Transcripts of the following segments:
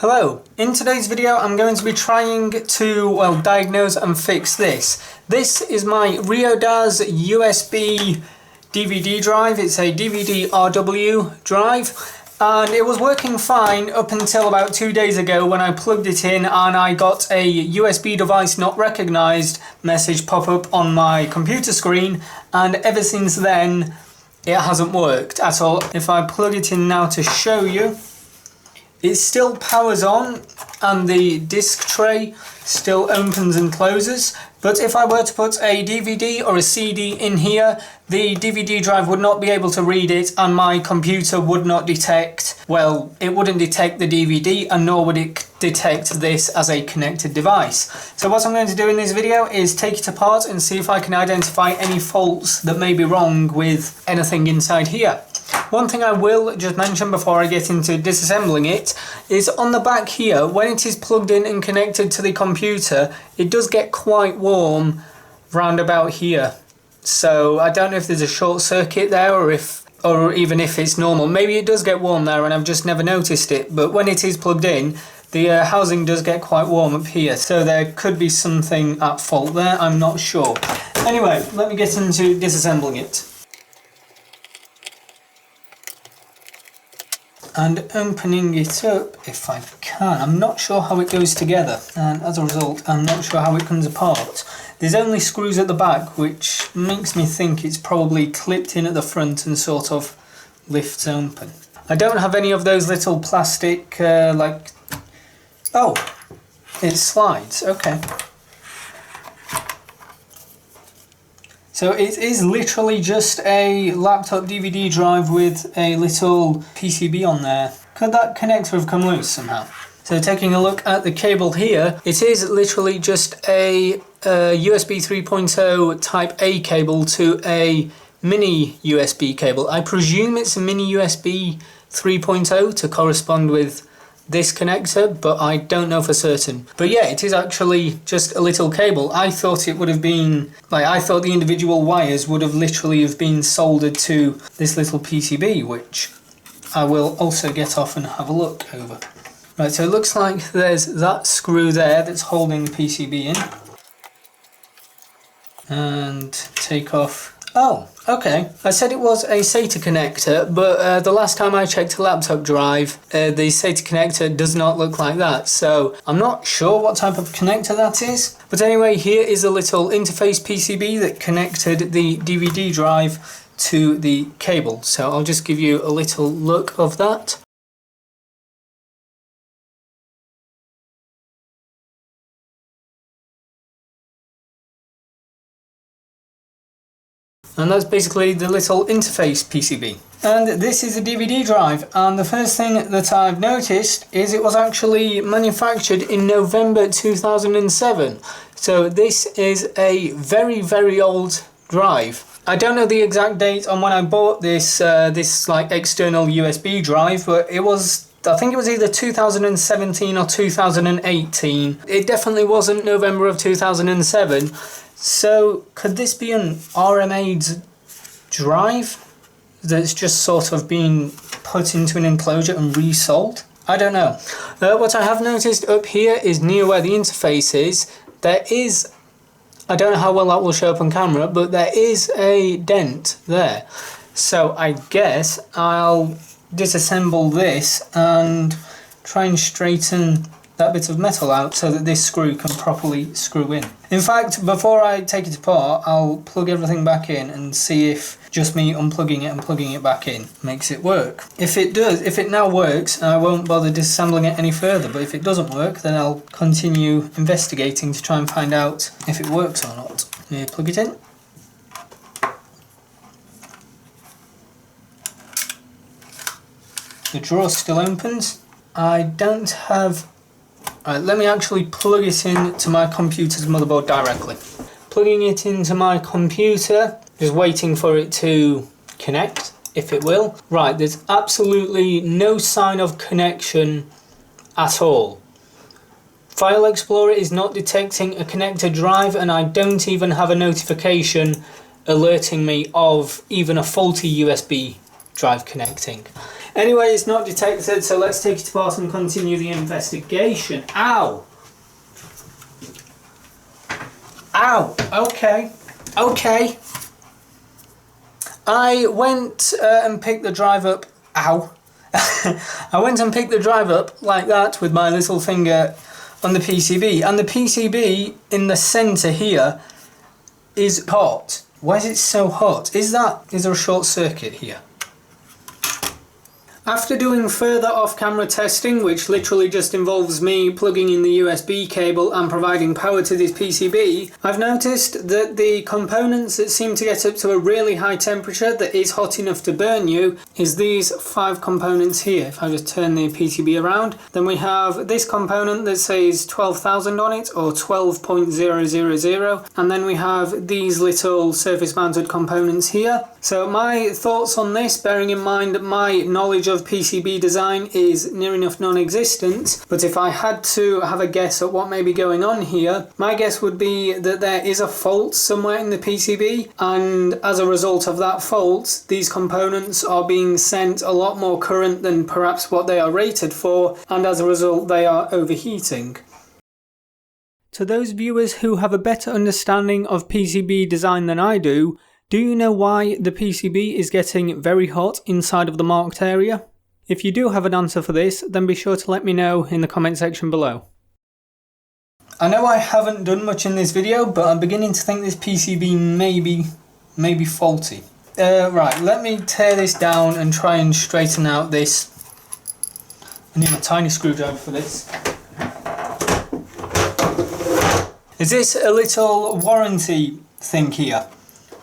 Hello, in today's video I'm going to be trying to, diagnose and fix this. This is my Rioddas USB DVD drive. It's a DVD RW drive and it was working fine up until about 2 days ago when I plugged it in and I got a USB device not recognized message pop up on my computer screen, and ever since then it hasn't worked at all. If I plug it in now to show you, it still powers on and the disc tray still opens and closes, but if I were to put a DVD or a CD in here, the DVD drive would not be able to read it and my computer would not detect, well, it wouldn't detect the DVD and nor would it detect this as a connected device. So what I'm going to do in this video is take it apart and see if I can identify any faults that may be wrong with anything inside here. One thing I will just mention before I get into disassembling it is on the back here, when it is plugged in and connected to the computer, it does get quite warm round about here. So I don't know if there's a short circuit there or even if it's normal. Maybe it does get warm there and I've just never noticed it, but when it is plugged in, the housing does get quite warm up here, so there could be something at fault there, I'm not sure. Anyway, let me get into disassembling it. And opening it up if I can. I'm not sure how it goes together, and as a result I'm not sure how it comes apart. There's only screws at the back, which makes me think it's probably clipped in at the front and sort of lifts open. I don't have any of those little plastic oh, it slides, okay. So it is literally just a laptop DVD drive with a little PCB on there. Could that connector have come loose somehow? So taking a look at the cable here, it is literally just a USB 3.0 Type A cable to a mini USB cable. I presume it's a mini USB 3.0 to correspond with this connector, but I don't know for certain. But yeah, it is actually just a little cable. I thought it would have been, I thought the individual wires would have literally have been soldered to this little PCB, which I will also get off and have a look over. Right, so it looks like there's that screw there that's holding the PCB in. And take off. Oh, okay. I said it was a SATA connector, but the last time I checked a laptop drive, the SATA connector does not look like that. So I'm not sure what type of connector that is. But anyway, here is a little interface PCB that connected the DVD drive to the cable. So I'll just give you a little look of that. And that's basically the little interface PCB. And this is a DVD drive, and the first thing that I've noticed is it was actually manufactured in November 2007. So this is a very, very old drive. I don't know the exact date on when I bought this external USB drive, but it was, I think it was either 2017 or 2018. It definitely wasn't November of 2007. So could this be an RMA'd drive that's just sort of been put into an enclosure and resold? I don't know. What I have noticed up here is near where the interface is, there is, I don't know how well that will show up on camera, but there is a dent there. So I guess I'll disassemble this and try and straighten that bit of metal out so that this screw can properly screw in. In fact, before I take it apart, I'll plug everything back in and see if just me unplugging it and plugging it back in makes it work. If it does, if it now works, I won't bother disassembling it any further, but if it doesn't work, then I'll continue investigating to try and find out if it works or not. Let me plug it in. The drawer still opens. I don't have... Right, let me actually plug it into my computer's motherboard directly. Plugging it into my computer, just waiting for it to connect, if it will. Right, there's absolutely no sign of connection at all. File Explorer is not detecting a connector drive, and I don't even have a notification alerting me of even a faulty USB drive connecting. Anyway, it's not detected, so let's take it apart and continue the investigation. Ow! Ow! Okay. Okay. I went and picked the drive up. Ow! I went and picked the drive up like that with my little finger on the PCB, and the PCB in the centre here is hot. Why is it so hot? Is there a short circuit here? After doing further off-camera testing, which literally just involves me plugging in the USB cable and providing power to this PCB, I've noticed that the components that seem to get up to a really high temperature that is hot enough to burn you is these 5 components here. If I just turn the PCB around, then we have this component that says 12,000 on it, or 12.000, and then we have these little surface mounted components here. So my thoughts on this, bearing in mind my knowledge of PCB design is near enough non-existent, but if I had to have a guess at what may be going on here, my guess would be that there is a fault somewhere in the PCB, and as a result of that fault, these components are being sent a lot more current than perhaps what they are rated for, and as a result they are overheating. To those viewers who have a better understanding of PCB design than I do you know why the PCB is getting very hot inside of the marked area? If you do have an answer for this, then be sure to let me know in the comment section below. I know I haven't done much in this video, but I'm beginning to think this PCB may be faulty. Right, let me tear this down and try and straighten out this. I need a tiny screwdriver for this. Is this a little warranty thing here?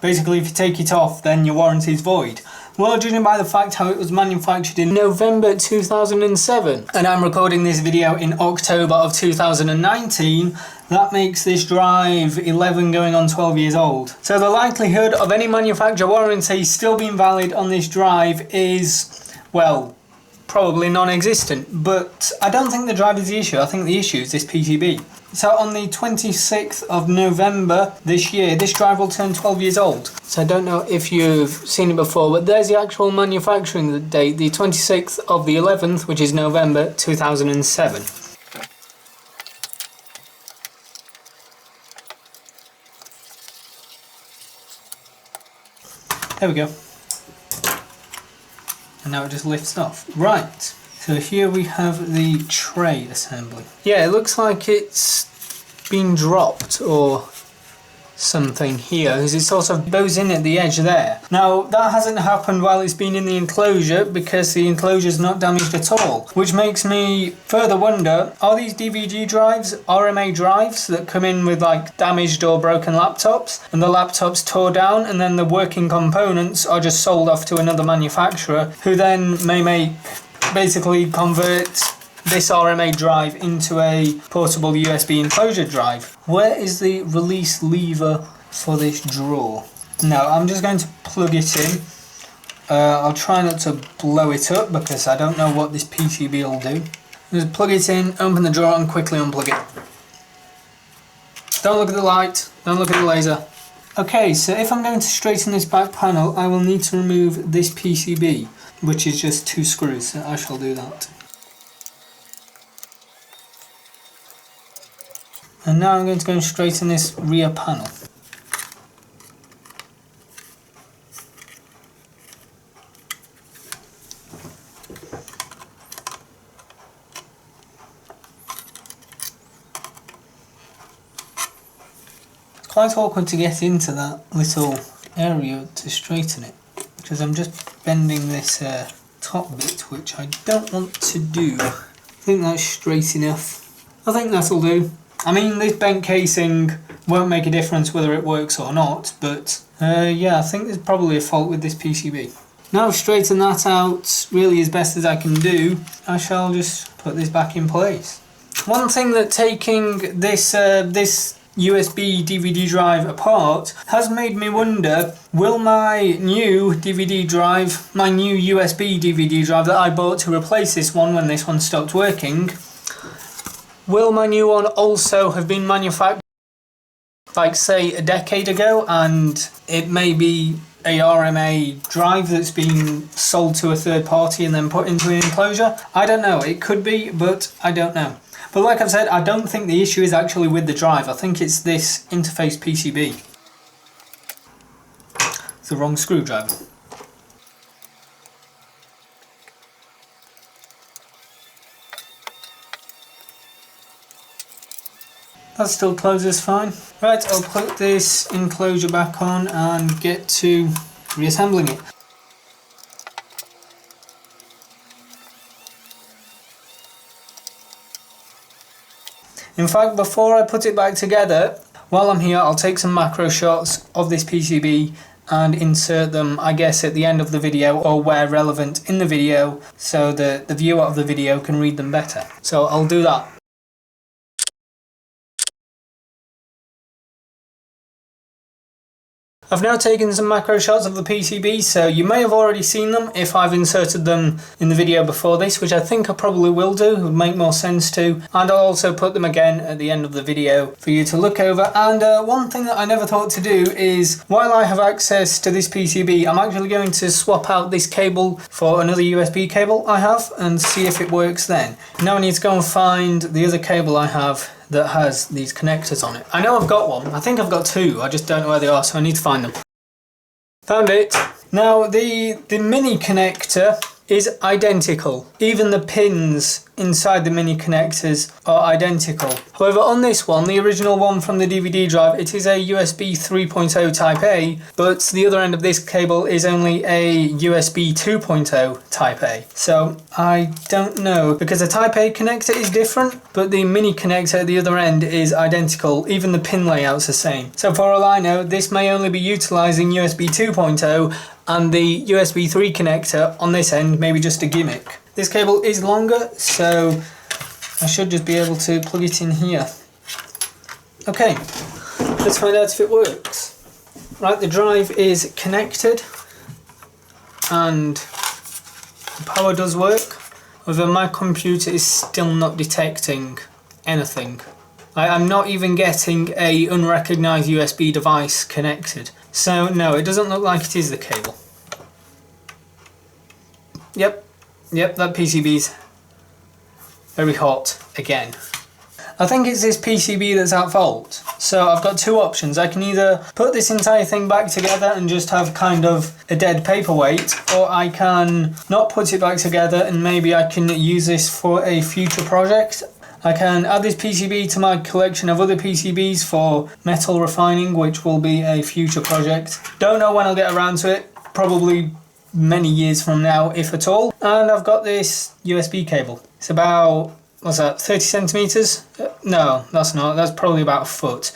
Basically, if you take it off, then your warranty is void. Well, judging by the fact how it was manufactured in November 2007, and I'm recording this video in October of 2019, that makes this drive 11 going on 12 years old. So the likelihood of any manufacturer warranty still being valid on this drive is, well, probably non-existent. But I don't think the drive is the issue, I think the issue is this PCB. So on the 26th of November this year, this drive will turn 12 years old. So I don't know if you've seen it before, but there's the actual manufacturing date, the 26th of the 11th, which is November 2007. There we go. And now it just lifts off. Right. So here we have the tray assembly. Yeah, it looks like it's been dropped or something here, because it sort of bows in at the edge there. Now, that hasn't happened while it's been in the enclosure, because the enclosure is not damaged at all. Which makes me further wonder, are these DVD drives RMA drives that come in with like damaged or broken laptops, and the laptops tore down, and then the working components are just sold off to another manufacturer, who then may basically convert this RMA drive into a portable USB enclosure drive. Where is the release lever for this drawer? Now I'm just going to plug it in. I'll try not to blow it up because I don't know what this PCB will do. Just plug it in, open the drawer and quickly unplug it. Don't look at the light, don't look at the laser. Okay, so if I'm going to straighten this back panel, I will need to remove this PCB, which is just 2 screws, so I shall do that. And now I'm going to go and straighten this rear panel. It's quite awkward to get into that little area to straighten it, because I'm just bending this top bit, which I don't want to do. I think that's straight enough. I think that'll do. I mean, this bent casing won't make a difference whether it works or not, but yeah, I think there's probably a fault with this PCB. Now I've straightened that out really as best as I can do, I shall just put this back in place. One thing that taking this USB DVD drive apart has made me wonder, will my new DVD drive, my new USB DVD drive that I bought to replace this one when this one stopped working, will my new one also have been manufactured like say a decade ago, and it may be a RMA drive that's been sold to a third party and then put into an enclosure. I don't know, it could be, but I don't know. But like I've said, I don't think the issue is actually with the drive. I think it's this interface PCB. It's the wrong screwdriver. That still closes fine. Right, I'll put this enclosure back on and get to reassembling it. In fact, before I put it back together, while I'm here, I'll take some macro shots of this PCB and insert them, I guess, at the end of the video or where relevant in the video so that the viewer of the video can read them better. So I'll do that. I've now taken some macro shots of the PCB, so you may have already seen them if I've inserted them in the video before this, which I think I probably will do, it would make more sense to, and I'll also put them again at the end of the video for you to look over. And one thing that I never thought to do is, while I have access to this PCB, I'm actually going to swap out this cable for another USB cable I have and see if it works then. Now I need to go and find the other cable I have that has these connectors on it. I know I've got one, I think I've got two, I just don't know where they are, so I need to find them. Found it. Now the mini connector is identical. Even the pins inside the mini connectors are identical. However, on this one, the original one from the DVD drive, it is a USB 3.0 Type A, but the other end of this cable is only a USB 2.0 Type A. So I don't know, because the Type A connector is different, but the mini connector at the other end is identical. Even the pin layout's the same. So for all I know, this may only be utilizing USB 2.0 and the USB 3 connector on this end may be just a gimmick. This cable is longer, so I should just be able to plug it in here. Okay, let's find out if it works. Right, the drive is connected and the power does work. However, my computer is still not detecting anything. I'm not even getting a unrecognized USB device connected. So no, it doesn't look like it is the cable. Yep, that PCB's very hot again. I think it's this PCB that's at fault. So I've got two options. I can either put this entire thing back together and just have kind of a dead paperweight, or I can not put it back together and maybe I can use this for a future project. I can add this PCB to my collection of other PCBs for metal refining, which will be a future project. Don't know when I'll get around to it, probably many years from now, if at all. And I've got this USB cable. It's about, what's that, 30 centimeters? No, that's not, that's probably about a foot.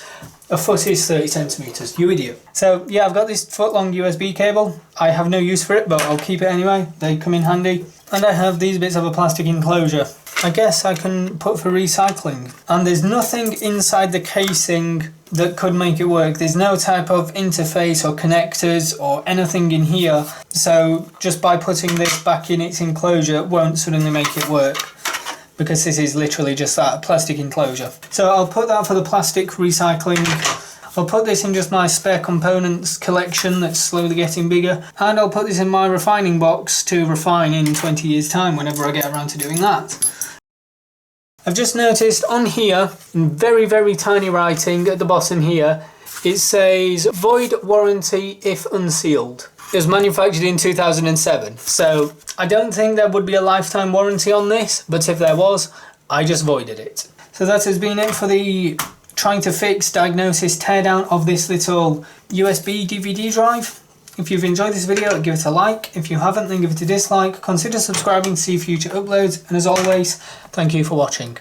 A foot is 30 centimeters, you idiot. So yeah, I've got this foot-long USB cable. I have no use for it, but I'll keep it anyway. They come in handy. And I have these bits of a plastic enclosure. I guess I can put for recycling. And there's nothing inside the casing that could make it work. There's no type of interface or connectors or anything in here. So just by putting this back in its enclosure won't suddenly make it work, because this is literally just that, plastic enclosure. So I'll put that for the plastic recycling. I'll put this in just my spare components collection that's slowly getting bigger, and I'll put this in my refining box to refine in 20 years time whenever I get around to doing that. I've just noticed on here, in very, very tiny writing at the bottom here, it says void warranty if unsealed. It was manufactured in 2007, so I don't think there would be a lifetime warranty on this, but if there was, I just voided it. So that has been it for the trying to fix, diagnosis, teardown of this little USB DVD drive. If you've enjoyed this video, give it a like. If you haven't, then give it a dislike. Consider subscribing to see future uploads. And as always, thank you for watching.